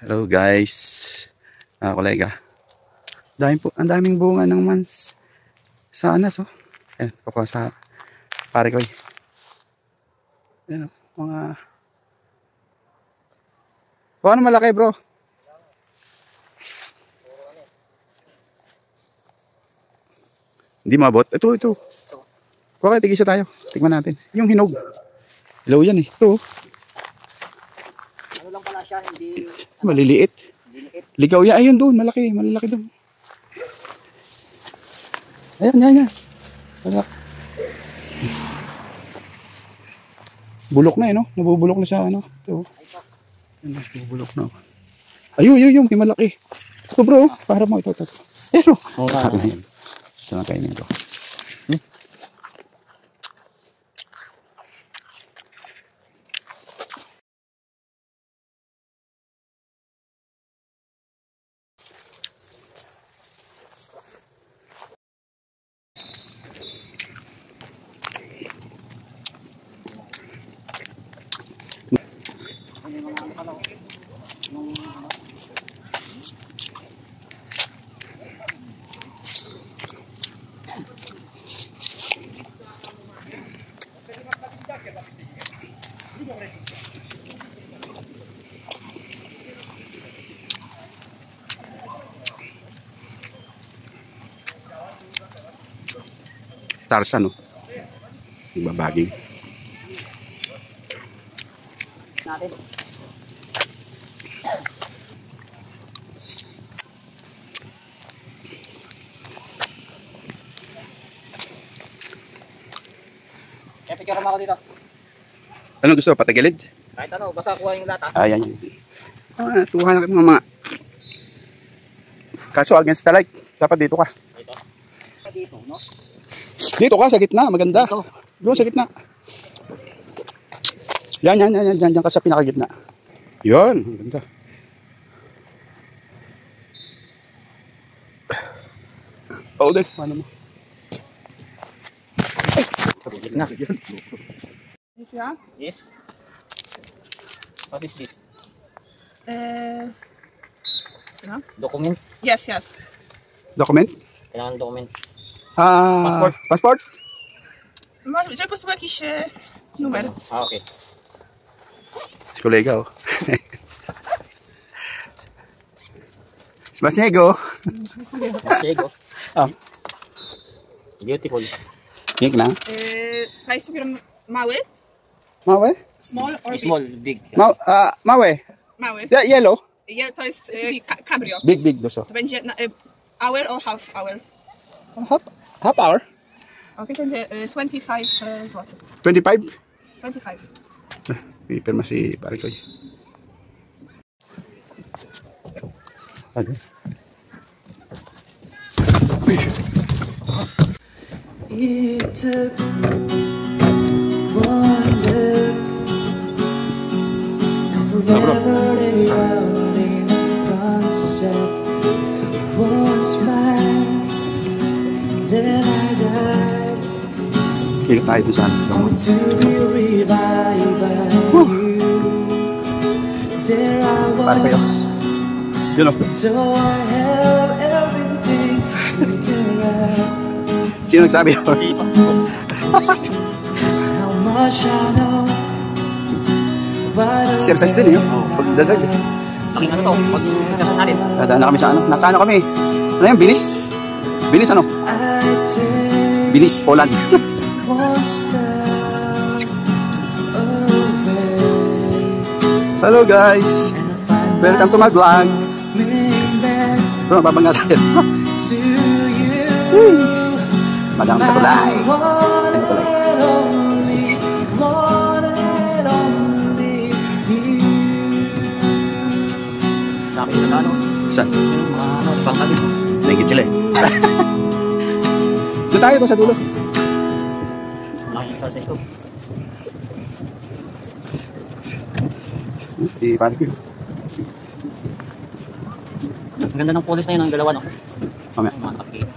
Hello guys, mga kolega. Ang daming bunga ng mans sa anas, oh. Ayan, kukuha sa pare ko. Ayan, oh, mga... Kuha na malaki, bro. Hindi maabot. Ito. Kuha kayo, tigisa tayo. Tignan natin. Yung hinog. Hello yan eh. Ito. Ano lang pala siya, hindi... Maliliit. Ligaw yan. Ayun doon, malaki. Malalaki doon. Ayan. Malaki. Bulok na eh, no? Nabubulok na siya, ano? Ito. Ayan, nabubulok na. Ayun, yung malaki. Ito bro, para mo. Ito. Pero, ito na kainin ko. Tarsa, no? Ibabaging. Natin. Kaya picture mo ako dito. Ano gusto? Patagilid? Kahit ano, basta kuha yung lata. Ayan. Tuhan na kayo mga. Kaso against the light. Dapat dito ka. Ito. Dito, no? Dito ka, sa gitna. Maganda. Dito. Doon sa gitna. Yan ka sa pinakagitna. Yan, maganda. Paulit, paano mo? Ay! Nga. Yes. Yes. What is this? No? Document? Yes. Document? Kailangan document. Passport? Passport? Żeby po prostu był jakiś numer. Ah, okay. Si kolega, oh. Smasnego. Diego. Ah. Beautiful. Piękna. Price cukier mały? Małe? Small or Small, big. Małe. Mały. Yellow? To jest cabrio. Big doso. To będzie hour or half hour? Half hour? Okay, to będzie 25 zł. 25? 25. May pirma si pare ko. Ano? It took one look and forever they held in front set. One smile, then I died. Kikita tayo doon sa ano. Only to be revived by you. There I Pare ko yun. was, Yun o. so I have everything figured out. Sino nagsabi yun? Just how much I know. But Exercise din yun. Pagdadag. Laking ano to, pag nagsasasalin. Dadaan na kami sa ano. Nasa ano kami? Ano yan? Binis? Binis ano? I'd take Binis, Poland. one step away. Hello guys. And I find Welcome to my vlog. coming back Ito, mababangga tayo. to you. Madami sa kulay. My one and only you. Sabi na ano, Saan? yung mga ano, pangkalit. Nakikit sila eh. Doon tayo, doon sa dulo. Laking exercise ko. Si pare ko. Ang ganda ng police na yun, ang dalawa, no? Mamaya. Mga nakakita.